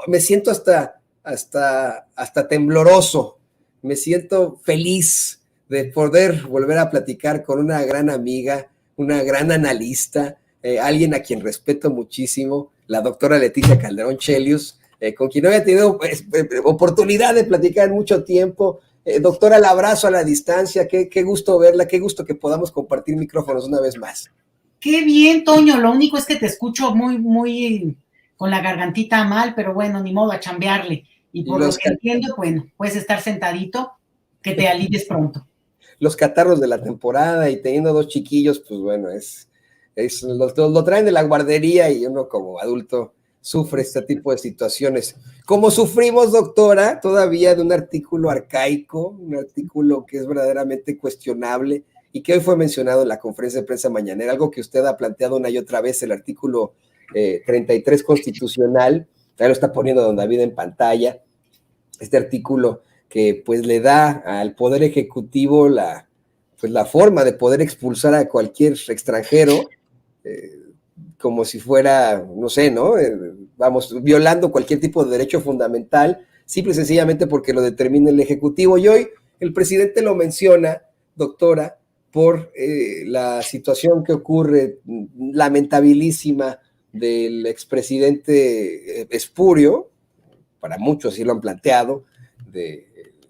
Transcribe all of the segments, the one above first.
me siento hasta tembloroso, me siento feliz de poder volver a platicar con una gran amiga, una gran analista, alguien a quien respeto muchísimo, la doctora Leticia Calderón Chelius, con quien no había tenido oportunidad de platicar en mucho tiempo. Doctora, el abrazo a la distancia, qué gusto verla, qué gusto que podamos compartir micrófonos una vez más. Qué bien, Toño, lo único es que te escucho muy con la gargantita mal, pero bueno, ni modo, a chambearle. Y por lo que entiendo, bueno, puedes estar sentadito, que te alivies pronto. Los catarros de la temporada y teniendo 2 chiquillos, pues bueno, lo traen de la guardería y uno como adulto sufre este tipo de situaciones. Como sufrimos, doctora, todavía de un artículo arcaico, un artículo que es verdaderamente cuestionable y que hoy fue mencionado en la conferencia de prensa mañanera, algo que usted ha planteado una y otra vez, el artículo 33 constitucional, ya lo está poniendo don David en pantalla, este artículo que pues le da al Poder Ejecutivo la forma de poder expulsar a cualquier extranjero, como si fuera, no sé, ¿no? Vamos, violando cualquier tipo de derecho fundamental, simple y sencillamente porque lo determina el Ejecutivo. Y hoy el presidente lo menciona, doctora, por la situación que ocurre lamentabilísima del expresidente Espurio, para muchos sí lo han planteado,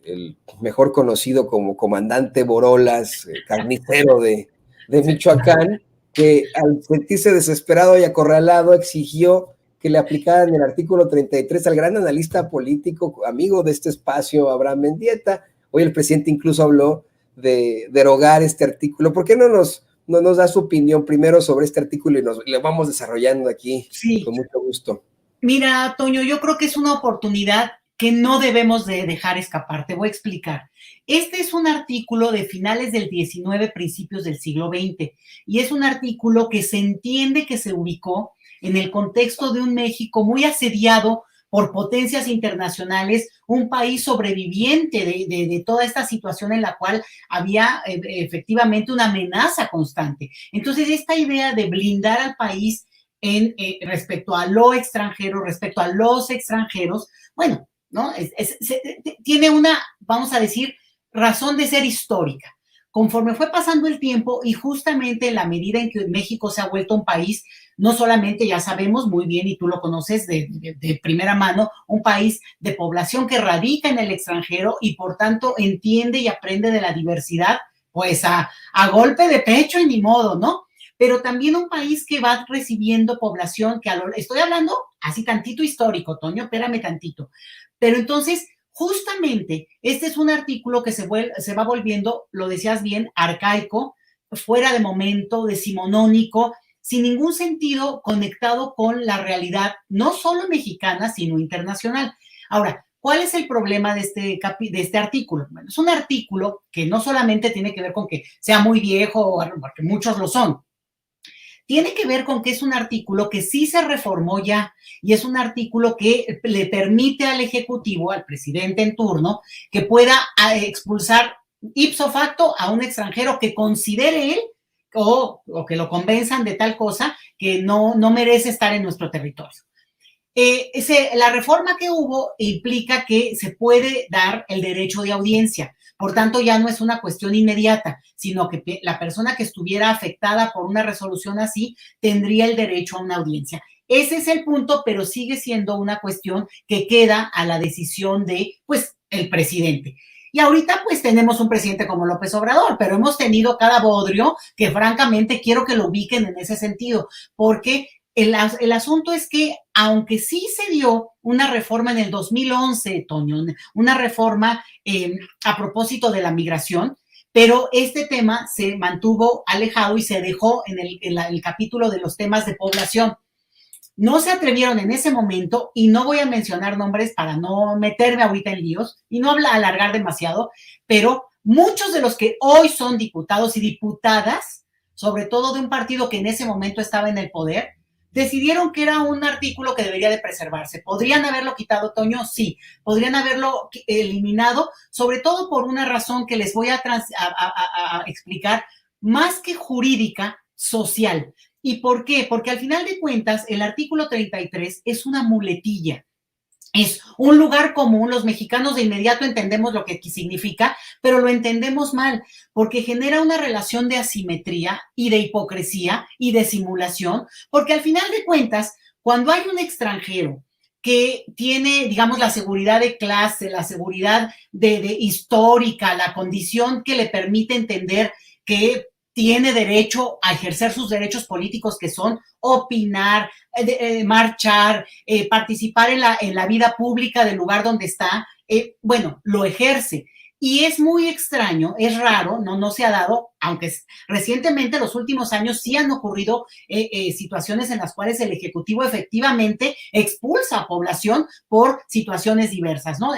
el mejor conocido como comandante Borolas, carnicero de Michoacán, que al sentirse desesperado y acorralado exigió que le aplicaran el artículo 33 al gran analista político, amigo de este espacio, Abraham Mendieta. Hoy el presidente incluso habló de derogar este artículo. ¿Por qué no nos da su opinión primero sobre este artículo y lo vamos desarrollando aquí con mucho gusto? Mira, Toño, yo creo que es una oportunidad que no debemos de dejar escapar. Te voy a explicar. Este es un artículo de finales del 19, principios del siglo XX, y es un artículo que se entiende que se ubicó en el contexto de un México muy asediado por potencias internacionales, un país sobreviviente de toda esta situación en la cual había efectivamente una amenaza constante. Entonces, esta idea de blindar al país respecto a lo extranjero, respecto a los extranjeros, bueno, ¿no? Tiene una, vamos a decir, razón de ser histórica. Conforme fue pasando el tiempo y justamente en la medida en que México se ha vuelto un país, no solamente, ya sabemos muy bien, y tú lo conoces de primera mano, un país de población que radica en el extranjero y por tanto entiende y aprende de la diversidad, pues a golpe de pecho y ni modo, ¿no? Pero también un país que va recibiendo población que estoy hablando así tantito histórico, Toño, espérame tantito. Pero entonces, justamente, este es un artículo que se va volviendo, lo decías bien, arcaico, fuera de momento, decimonónico, sin ningún sentido conectado con la realidad, no solo mexicana, sino internacional. Ahora, ¿cuál es el problema de este artículo? Bueno, es un artículo que no solamente tiene que ver con que sea muy viejo, porque muchos lo son, tiene que ver con que es un artículo que sí se reformó ya y es un artículo que le permite al Ejecutivo, al presidente en turno, que pueda expulsar ipso facto a un extranjero que considere él o que lo convenzan de tal cosa que no merece estar en nuestro territorio. La reforma que hubo implica que se puede dar el derecho de audiencia. Por tanto, ya no es una cuestión inmediata, sino que la persona que estuviera afectada por una resolución así tendría el derecho a una audiencia. Ese es el punto, pero sigue siendo una cuestión que queda a la decisión de, pues, el presidente. Y ahorita, pues, tenemos un presidente como López Obrador, pero hemos tenido cada bodrio que, francamente, quiero que lo ubiquen en ese sentido, porque el asunto es que, aunque sí se dio una reforma en el 2011, Toño, una reforma a propósito de la migración, pero este tema se mantuvo alejado y se dejó en el capítulo de los temas de población. No se atrevieron en ese momento, y no voy a mencionar nombres para no meterme ahorita en líos y no alargar demasiado, pero muchos de los que hoy son diputados y diputadas, sobre todo de un partido que en ese momento estaba en el poder, decidieron que era un artículo que debería de preservarse. ¿Podrían haberlo quitado, Toño? Sí. ¿Podrían haberlo eliminado? Sobre todo por una razón que les voy a explicar, más que jurídica, social. ¿Y por qué? Porque al final de cuentas, el artículo 33 es una muletilla. Es un lugar común, los mexicanos de inmediato entendemos lo que significa, pero lo entendemos mal, porque genera una relación de asimetría y de hipocresía y de simulación, porque al final de cuentas, cuando hay un extranjero que tiene, digamos, la seguridad de clase, la seguridad de histórica, la condición que le permite entender que tiene derecho a ejercer sus derechos políticos, que son opinar, marchar, participar en la vida pública del lugar donde está, bueno, lo ejerce. Y es muy extraño, es raro, no se ha dado, aunque recientemente, en los últimos años, sí han ocurrido situaciones en las cuales el Ejecutivo efectivamente expulsa a población por situaciones diversas, ¿no?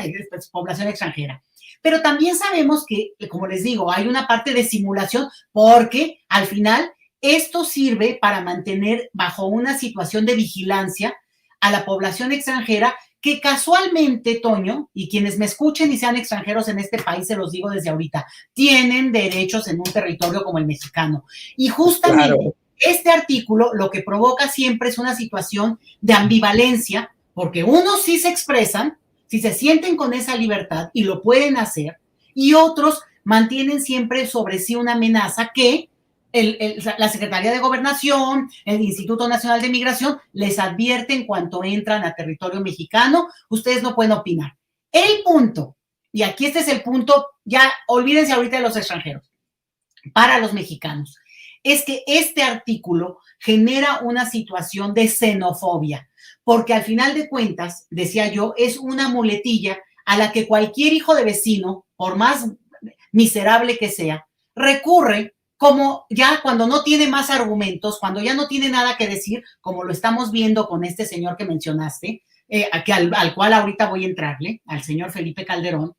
Población extranjera. Pero también sabemos que, como les digo, hay una parte de simulación porque al final esto sirve para mantener bajo una situación de vigilancia a la población extranjera que casualmente, Toño, y quienes me escuchen y sean extranjeros en este país, se los digo desde ahorita, tienen derechos en un territorio como el mexicano. Y justamente claro, este artículo lo que provoca siempre es una situación de ambivalencia, porque unos sí se expresan, si se sienten con esa libertad y lo pueden hacer, y otros mantienen siempre sobre sí una amenaza que la Secretaría de Gobernación, el Instituto Nacional de Migración, les advierte en cuanto entran a territorio mexicano, ustedes no pueden opinar. El punto, y aquí este es el punto, ya olvídense ahorita de los extranjeros, para los mexicanos, es que este artículo genera una situación de xenofobia, porque al final de cuentas, decía yo, es una muletilla a la que cualquier hijo de vecino, por más miserable que sea, recurre como ya cuando no tiene más argumentos, cuando ya no tiene nada que decir, como lo estamos viendo con este señor que mencionaste, al cual ahorita voy a entrarle, al señor Felipe Calderón,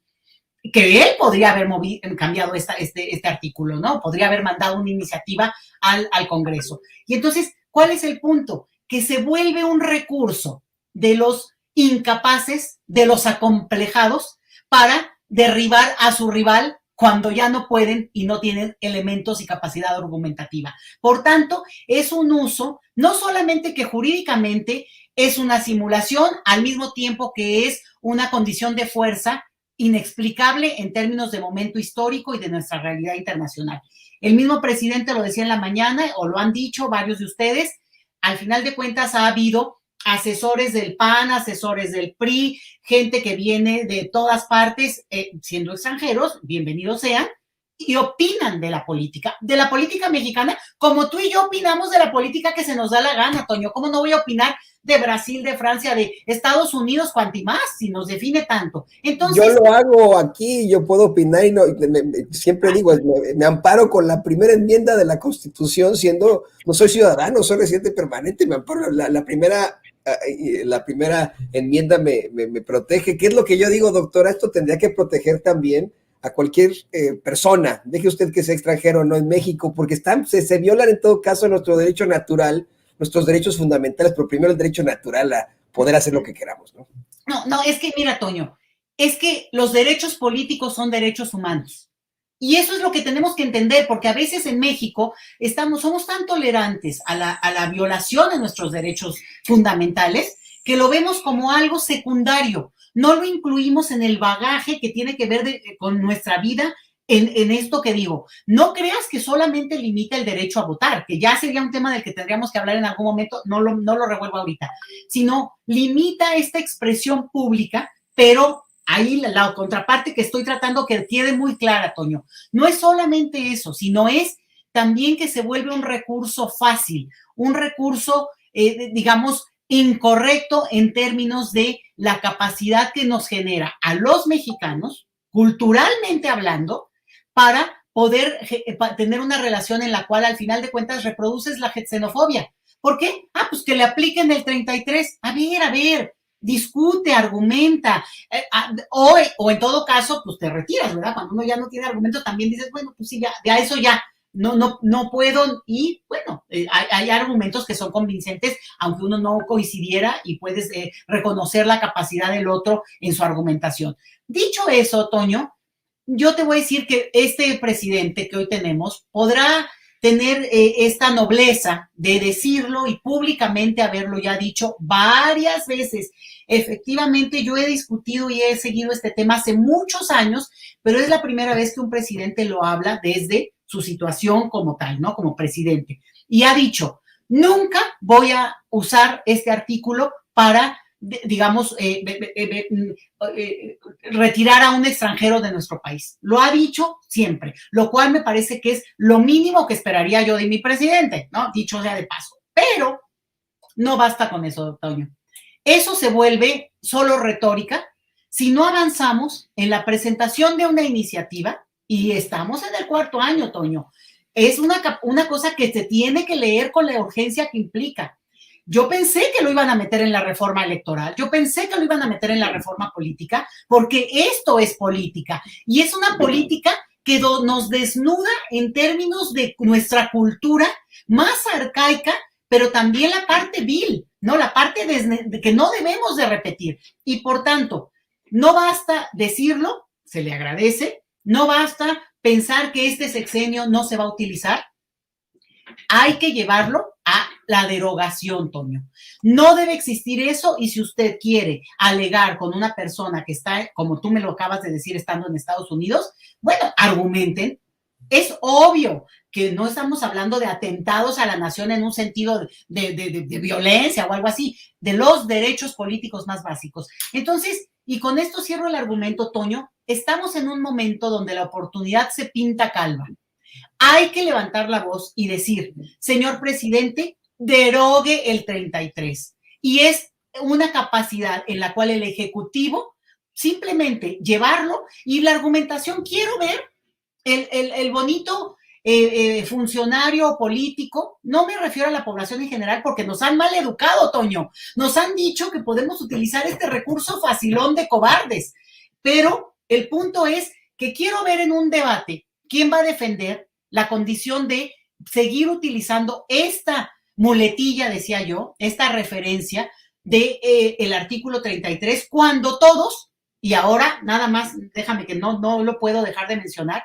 que él podría haber cambiado este artículo, ¿no? Podría haber mandado una iniciativa al Congreso. Y entonces, ¿cuál es el punto? Que se vuelve un recurso de los incapaces, de los acomplejados, para derribar a su rival cuando ya no pueden y no tienen elementos y capacidad argumentativa. Por tanto, es un uso, no solamente que jurídicamente es una simulación, al mismo tiempo que es una condición de fuerza inexplicable en términos de momento histórico y de nuestra realidad internacional. El mismo presidente lo decía en la mañana, o lo han dicho varios de ustedes, al final de cuentas ha habido asesores del PAN, asesores del PRI, gente que viene de todas partes, siendo extranjeros, bienvenidos sean, y opinan de la política mexicana, como tú y yo opinamos de la política que se nos da la gana, Toño. ¿Cómo no voy a opinar de Brasil, de Francia, de Estados Unidos, cuanto más, si nos define tanto? Entonces, yo lo hago aquí, yo puedo opinar y no, siempre digo, me amparo con la primera enmienda de la Constitución, siendo, no soy ciudadano, soy residente permanente, me amparo la primera enmienda me protege. ¿Qué es lo que yo digo, doctora? Esto tendría que proteger también a cualquier persona, deje usted que sea extranjero, no en México, porque se violan en todo caso nuestro derecho natural, nuestros derechos fundamentales, pero primero el derecho natural a poder hacer lo que queramos, ¿no? No, es que mira, Toño, es que los derechos políticos son derechos humanos. Y eso es lo que tenemos que entender, porque a veces en México somos tan tolerantes a la violación de nuestros derechos fundamentales que lo vemos como algo secundario. No lo incluimos en el bagaje que tiene que ver con nuestra vida en esto que digo. No creas que solamente limita el derecho a votar, que ya sería un tema del que tendríamos que hablar en algún momento, no lo revuelvo ahorita, sino limita esta expresión pública, pero ahí la contraparte que estoy tratando que quede muy clara, Toño, no es solamente eso, sino es también que se vuelve un recurso fácil, un recurso, digamos, incorrecto en términos de la capacidad que nos genera a los mexicanos, culturalmente hablando, para poder tener una relación en la cual al final de cuentas reproduces la xenofobia. ¿Por qué? Pues que le apliquen el 33. A ver, discute, argumenta, o en todo caso, pues te retiras, ¿verdad? Cuando uno ya no tiene argumentos, también dices, bueno, pues sí, ya eso ya, no puedo, y bueno, hay argumentos que son convincentes, aunque uno no coincidiera y puedes reconocer la capacidad del otro en su argumentación. Dicho eso, Toño, yo te voy a decir que este presidente que hoy tenemos podrá tener esta nobleza de decirlo y públicamente haberlo ya dicho varias veces. Efectivamente, yo he discutido y he seguido este tema hace muchos años, pero es la primera vez que un presidente lo habla desde su situación como tal, ¿no? Como presidente. Y ha dicho, nunca voy a usar este artículo para, digamos, retirar a un extranjero de nuestro país. Lo ha dicho siempre, lo cual me parece que es lo mínimo que esperaría yo de mi presidente, ¿no? Dicho sea de paso. Pero no basta con eso, Toño. Eso se vuelve solo retórica si no avanzamos en la presentación de una iniciativa, y estamos en el 4º año, Toño. Es una cosa que se tiene que leer con la urgencia que implica. Yo pensé que lo iban a meter en la reforma electoral, yo pensé que lo iban a meter en la reforma política, porque esto es política, y es una política que nos desnuda en términos de nuestra cultura más arcaica, pero también la parte vil, ¿no? La parte que no debemos de repetir. Y por tanto, no basta decirlo, se le agradece, no basta pensar que este sexenio no se va a utilizar. Hay que llevarlo a la derogación, Toño. No debe existir eso, y si usted quiere alegar con una persona que está, como tú me lo acabas de decir, estando en Estados Unidos, bueno, argumenten. Es obvio que no estamos hablando de atentados a la nación en un sentido de violencia o algo así, de los derechos políticos más básicos. Entonces, y con esto cierro el argumento, Toño, estamos en un momento donde la oportunidad se pinta calva. Hay que levantar la voz y decir, señor presidente, derogue el 33. Y es una capacidad en la cual el Ejecutivo simplemente llevarlo, y la argumentación, quiero ver el bonito funcionario político, no me refiero a la población en general, porque nos han mal educado, Toño, nos han dicho que podemos utilizar este recurso facilón de cobardes, pero el punto es que quiero ver en un debate quién va a defender la condición de seguir utilizando esta muletilla, decía yo, esta referencia de el artículo 33, cuando todos, y ahora nada más, déjame que no lo puedo dejar de mencionar,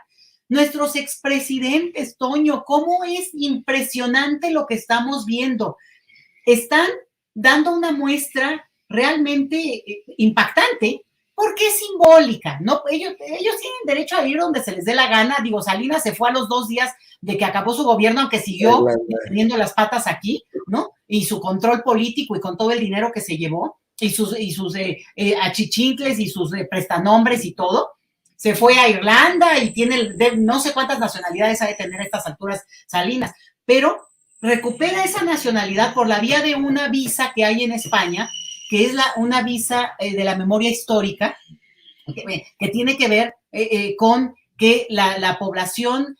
nuestros expresidentes, Toño, cómo es impresionante lo que estamos viendo. Están dando una muestra realmente impactante, porque es simbólica, ¿no? Ellos tienen derecho a ir donde se les dé la gana. Digo, Salinas se fue a los 2 días de que acabó su gobierno, aunque siguió teniendo las patas aquí, ¿no? Y su control político, y con todo el dinero que se llevó, y sus achichincles y sus prestanombres y todo. Se fue a Irlanda y tiene no sé cuántas nacionalidades ha de tener a estas alturas Salinas, pero recupera esa nacionalidad por la vía de una visa que hay en España, que es una visa de la memoria histórica, que tiene que ver con que la población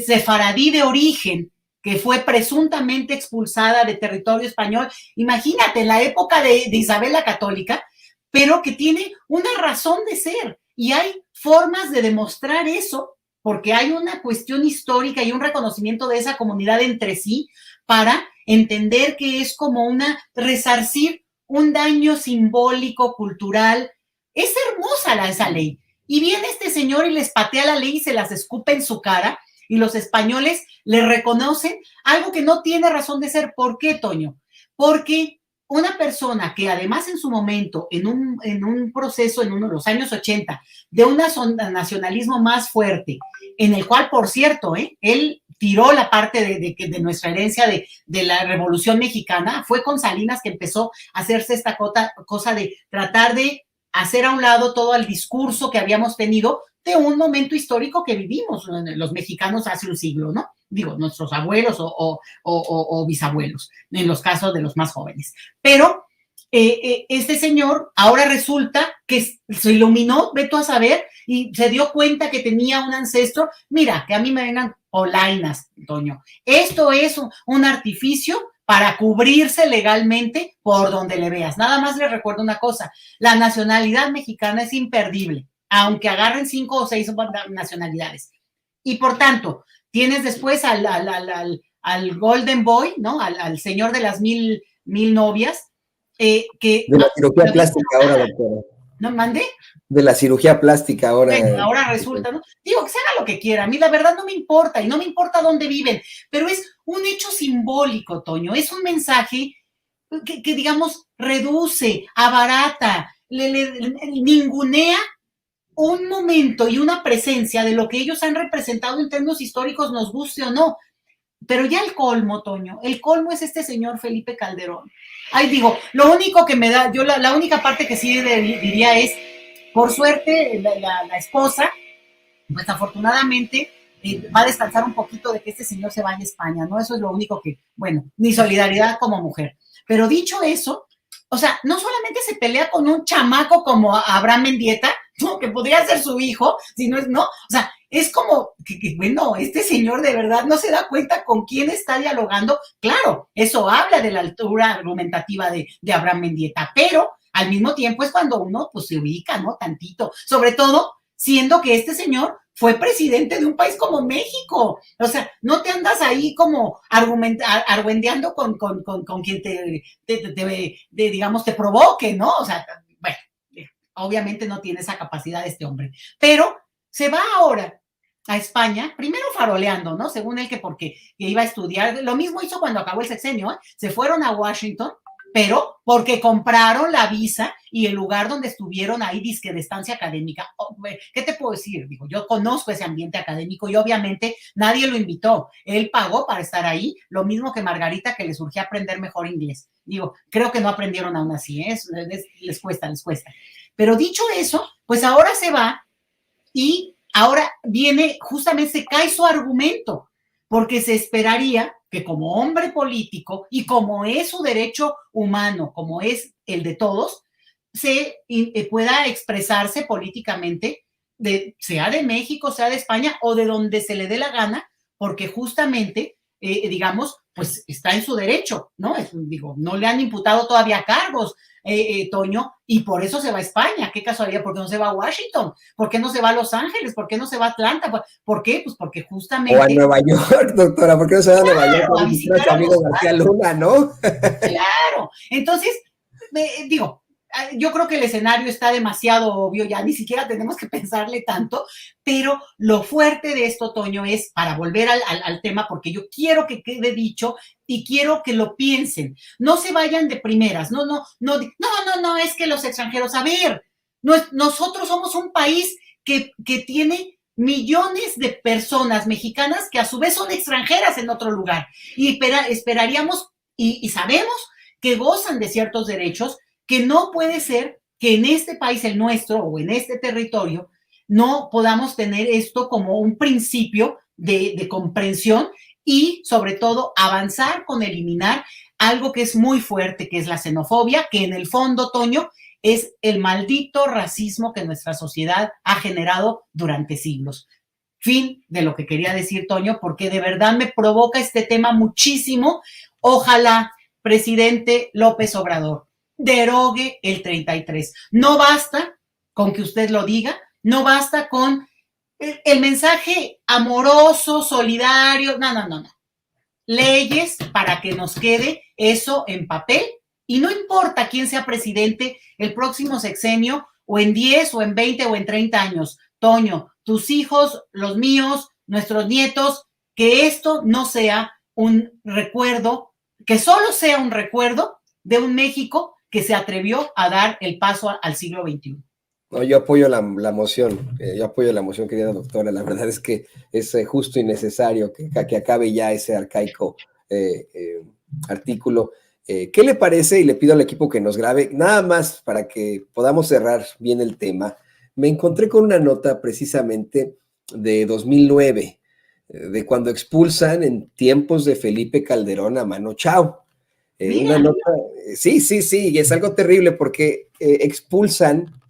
sefaradí de origen, que fue presuntamente expulsada de territorio español, imagínate, en la época de Isabel la Católica, pero que tiene una razón de ser, y hay formas de demostrar eso, porque hay una cuestión histórica y un reconocimiento de esa comunidad entre sí, para entender que es como resarcir un daño simbólico, cultural. Es hermosa esa ley. Y viene este señor y les patea la ley y se las escupe en su cara, y los españoles le reconocen algo que no tiene razón de ser. ¿Por qué, Toño? Porque una persona que además en su momento, en un proceso en los años 80, de un nacionalismo más fuerte, en el cual, por cierto, él tiró la parte de nuestra herencia de la Revolución Mexicana, fue con Salinas que empezó a hacerse esta cosa de tratar de hacer a un lado todo el discurso que habíamos tenido de un momento histórico que vivimos los mexicanos hace un siglo, ¿no? Digo, nuestros abuelos o bisabuelos, en los casos de los más jóvenes. Pero este señor ahora resulta que se iluminó, ve tú a saber, y se dio cuenta que tenía un ancestro. Mira, que a mí me vengan polainas, Toño. Esto es un artificio para cubrirse legalmente por donde le veas. Nada más les recuerdo una cosa, la nacionalidad mexicana es imperdible, aunque agarren 5 o 6 nacionalidades. Y por tanto, tienes después al Golden Boy, ¿no? Al señor de las mil novias. De la cirugía plástica ahora, doctora. ¿No mandé? De la cirugía plástica ahora. Bueno, ahora resulta, ¿no? Digo, que se haga lo que quiera. A mí la verdad no me importa y no me importa dónde viven, pero es un hecho simbólico, Toño. Es un mensaje que digamos, reduce, abarata, le ningunea un momento y una presencia de lo que ellos han representado en términos históricos, nos guste o no. Pero ya el colmo, Toño, el colmo es este señor Felipe Calderón. Ay, digo, lo único que me da, yo la única parte que sí diría es, por suerte, la esposa, pues afortunadamente, va a descansar un poquito de que este señor se vaya a España, ¿no? Eso es lo único que, bueno, ni solidaridad como mujer. Pero dicho eso, o sea, no solamente se pelea con un chamaco como Abraham Mendieta, ¿no? Que podría ser su hijo, si no es, no, o sea, es como que, bueno, este señor de verdad no se da cuenta con quién está dialogando. Claro, eso habla de la altura argumentativa de Abraham Mendieta, pero al mismo tiempo es cuando uno pues se ubica, ¿no? Tantito, sobre todo siendo que este señor fue presidente de un país como México. O sea, no te andas ahí como argüendeando con quien digamos, te provoque, ¿no? O sea, bueno, obviamente no tiene esa capacidad este hombre. Pero se va ahora a España, primero faroleando, ¿no? Según él que porque iba a estudiar, lo mismo hizo cuando acabó el sexenio, ¿eh? Se fueron a Washington, pero porque compraron la visa y el lugar donde estuvieron ahí, disque de estancia académica. ¿Qué te puedo decir? Digo, yo conozco ese ambiente académico y obviamente nadie lo invitó. Él pagó para estar ahí, lo mismo que Margarita, que le surgió aprender mejor inglés. Digo, creo que no aprendieron aún así, ¿eh? Les cuesta, les cuesta. Pero dicho eso, pues ahora se va y ahora viene, justamente se cae su argumento, porque se esperaría que como hombre político y como es su derecho humano, como es el de todos, se pueda expresarse políticamente, sea de México, sea de España o de donde se le dé la gana, porque justamente, digamos, pues está en su derecho, ¿no? Digo, no le han imputado todavía cargos, Toño, y por eso se va a España. Qué casualidad, ¿por qué no se va a Washington? ¿Por qué no se va a Los Ángeles? ¿Por qué no se va a Atlanta? ¿Por qué? Pues porque justamente... O a Nueva York, doctora, ¿por qué no se va a Nueva York a visitar a su amigo García Luna, no? Claro, entonces, digo, yo creo que el escenario está demasiado obvio, ya ni siquiera tenemos que pensarle tanto, pero lo fuerte de esto, Toño, es, para volver al tema, porque yo quiero que quede dicho y quiero que lo piensen, no se vayan de primeras, no, es que los extranjeros, a ver, nosotros somos un país que tiene millones de personas mexicanas que a su vez son extranjeras en otro lugar y esperaríamos y sabemos que gozan de ciertos derechos, que no puede ser que en este país, el nuestro, o en este territorio, no podamos tener esto como un principio de comprensión y, sobre todo, avanzar con eliminar algo que es muy fuerte, que es la xenofobia, que en el fondo, Toño, es el maldito racismo que nuestra sociedad ha generado durante siglos. Fin de lo que quería decir, Toño, porque de verdad me provoca este tema muchísimo. Ojalá, presidente López Obrador, derogue el 33. No basta con que usted lo diga, no basta con el mensaje amoroso, solidario, no. Leyes para que nos quede eso en papel y no importa quién sea presidente el próximo sexenio o en 10 o en 20 o en 30 años. Toño, tus hijos, los míos, nuestros nietos, que esto no sea un recuerdo, que solo sea un recuerdo de un México que se atrevió a dar el paso al siglo XXI. No, yo apoyo la moción, querida doctora. La verdad es que es justo y necesario que acabe ya ese arcaico artículo. ¿Qué le parece? Y le pido al equipo que nos grabe, nada más para que podamos cerrar bien el tema. Me encontré con una nota precisamente de 2009, de cuando expulsan en tiempos de Felipe Calderón a Mano Chao. Una nota, sí, y es algo terrible porque expulsan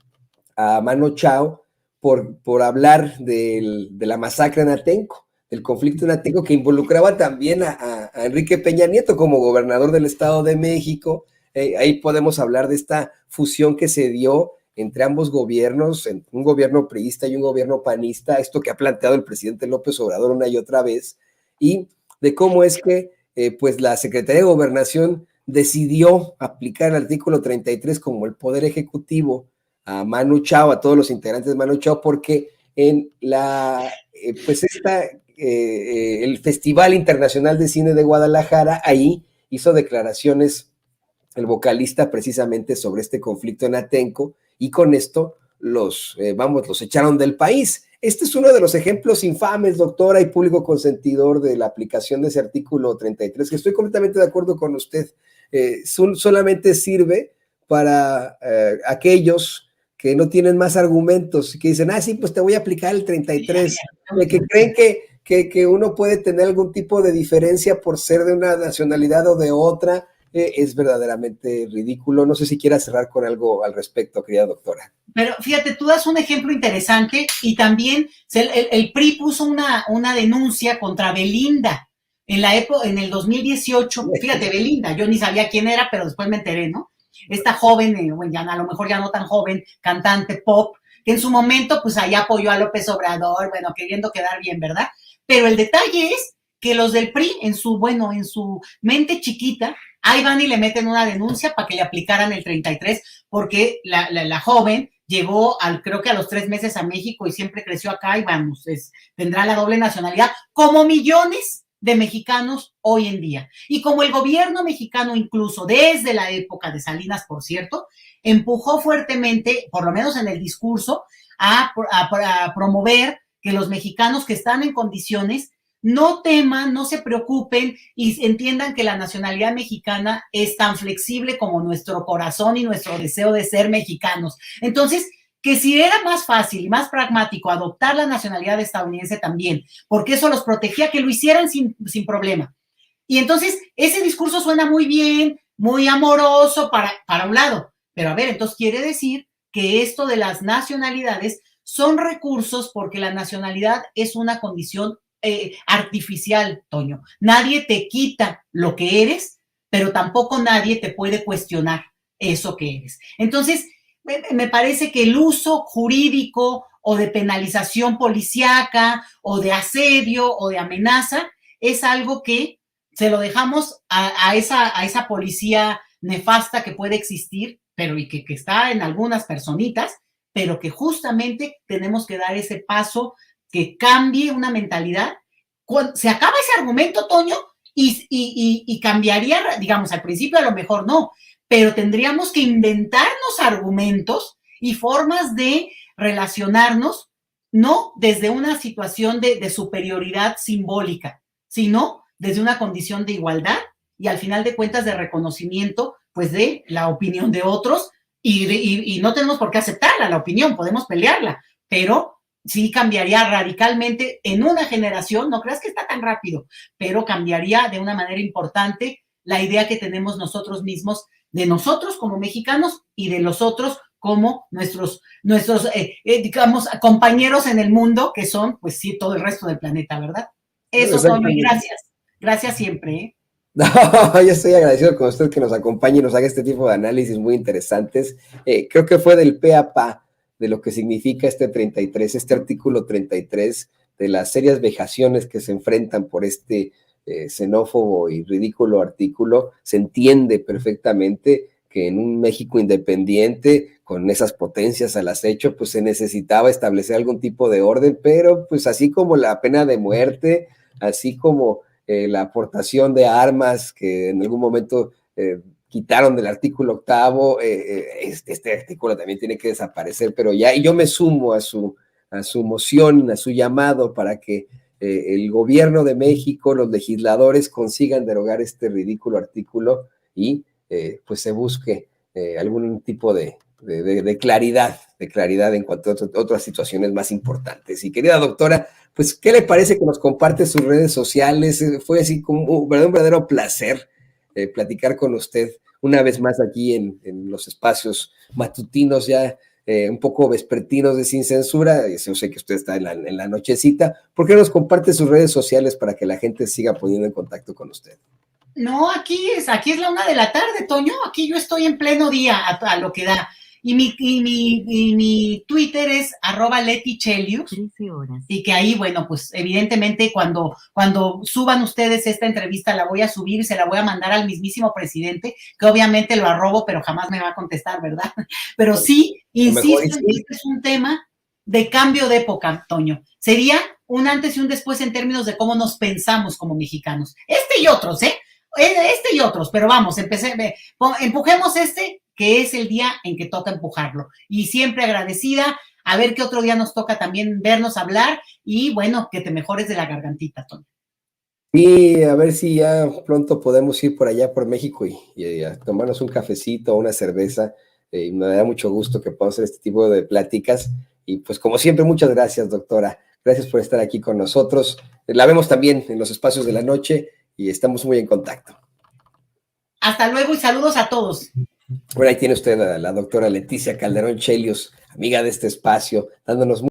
a Mano Chao por hablar de la masacre en Atenco, del conflicto en Atenco, que involucraba también a Enrique Peña Nieto como gobernador del Estado de México. Ahí podemos hablar de esta fusión que se dio entre ambos gobiernos, un gobierno priista y un gobierno panista, esto que ha planteado el presidente López Obrador una y otra vez, y de cómo es que pues la Secretaría de Gobernación decidió aplicar el artículo 33 como el poder ejecutivo a Manu Chao, a todos los integrantes de Manu Chao, porque en el Festival Internacional de Cine de Guadalajara, ahí hizo declaraciones el vocalista precisamente sobre este conflicto en Atenco, y con esto los echaron del país. Este es uno de los ejemplos infames, doctora y público consentidor, de la aplicación de ese artículo 33, que estoy completamente de acuerdo con usted. Solamente sirve para aquellos que no tienen más argumentos, que dicen, sí, pues te voy a aplicar el 33, que creen que uno puede tener algún tipo de diferencia por ser de una nacionalidad o de otra. Es verdaderamente ridículo. No sé si quieras cerrar con algo al respecto, querida doctora. Pero fíjate, tú das un ejemplo interesante, y también el PRI puso una denuncia contra Belinda en el 2018. Fíjate, Belinda, yo ni sabía quién era, pero después me enteré, ¿no? Esta joven, ya a lo mejor ya no tan joven, cantante pop, que en su momento pues ahí apoyó a López Obrador, bueno, queriendo quedar bien, ¿verdad? Pero el detalle es que los del PRI, en su mente chiquita, ahí van y le meten una denuncia para que le aplicaran el 33, porque la joven llegó creo que a los 3 meses a México y siempre creció acá, y vamos, tendrá la doble nacionalidad, como millones de mexicanos hoy en día. Y como el gobierno mexicano, incluso desde la época de Salinas, por cierto, empujó fuertemente, por lo menos en el discurso, a promover que los mexicanos que están en condiciones no teman, no se preocupen y entiendan que la nacionalidad mexicana es tan flexible como nuestro corazón y nuestro deseo de ser mexicanos. Entonces, que si era más fácil y más pragmático adoptar la nacionalidad estadounidense también, porque eso los protegía, que lo hicieran sin problema. Y entonces, ese discurso suena muy bien, muy amoroso para un lado, pero a ver, entonces quiere decir que esto de las nacionalidades son recursos, porque la nacionalidad es una condición artificial, Toño. Nadie te quita lo que eres, pero tampoco nadie te puede cuestionar eso que eres. Entonces, me parece que el uso jurídico o de penalización policíaca o de asedio o de amenaza es algo que se lo dejamos a esa policía nefasta que puede existir, pero y que está en algunas personitas, pero que justamente tenemos que dar ese paso que cambie una mentalidad. Se acaba ese argumento, Toño, y cambiaría, digamos, al principio a lo mejor no, pero tendríamos que inventarnos argumentos y formas de relacionarnos, no desde una situación de superioridad simbólica, sino desde una condición de igualdad y, al final de cuentas, de reconocimiento, pues, de la opinión de otros, y no tenemos por qué aceptarla, la opinión, podemos pelearla, pero sí cambiaría radicalmente en una generación. No creas que está tan rápido, pero cambiaría de una manera importante la idea que tenemos nosotros mismos, de nosotros como mexicanos y de los otros como nuestros digamos, compañeros en el mundo, que son, pues sí, todo el resto del planeta, ¿verdad? Eso, Toño, y gracias. Gracias siempre, ¿eh? No, yo estoy agradecido con usted que nos acompañe y nos haga este tipo de análisis muy interesantes. Creo que fue del pe a pa de lo que significa este 33, este artículo 33, de las serias vejaciones que se enfrentan por este xenófobo y ridículo artículo. Se entiende perfectamente que en un México independiente, con esas potencias al acecho, pues se necesitaba establecer algún tipo de orden, pero pues así como la pena de muerte, así como la aportación de armas que en algún momento quitaron del artículo 8, este artículo también tiene que desaparecer, pero ya, y yo me sumo a su moción, a su llamado para que el gobierno de México, los legisladores consigan derogar este ridículo artículo y pues se busque algún tipo de claridad en cuanto a otras situaciones más importantes. Y querida doctora, pues, ¿qué le parece que nos comparte sus redes sociales? Fue así como un verdadero placer platicar con usted una vez más aquí en los espacios matutinos, ya un poco vespertinos de Sin Censura. Yo sé que usted está en la nochecita. ¿Por qué nos comparte sus redes sociales para que la gente siga poniendo en contacto con usted? No, aquí es la 1:00 p.m, Toño. Aquí yo estoy en pleno día a lo que da. Y mi Twitter es @LetiChelius. 13 horas. Y que ahí, bueno, pues evidentemente cuando suban ustedes esta entrevista la voy a subir y se la voy a mandar al mismísimo presidente, que obviamente lo arrobo, pero jamás me va a contestar, ¿verdad? Pero sí, Insisto en que este es un tema de cambio de época, Toño. Sería un antes y un después en términos de cómo nos pensamos como mexicanos. Este y otros, este y otros, pero vamos, empujemos este, que es el día en que toca empujarlo. Y siempre agradecida, a ver qué otro día nos toca también vernos hablar y bueno, que te mejores de la gargantita, Toño. Y a ver si ya pronto podemos ir por allá por México y a tomarnos un cafecito o una cerveza. Me da mucho gusto que podamos hacer este tipo de pláticas. Y pues como siempre, muchas gracias, doctora. Gracias por estar aquí con nosotros. La vemos también en los espacios de la noche y estamos muy en contacto. Hasta luego y saludos a todos. Bueno, ahí tiene usted a la doctora Leticia Calderón Chelios, amiga de este espacio, dándonos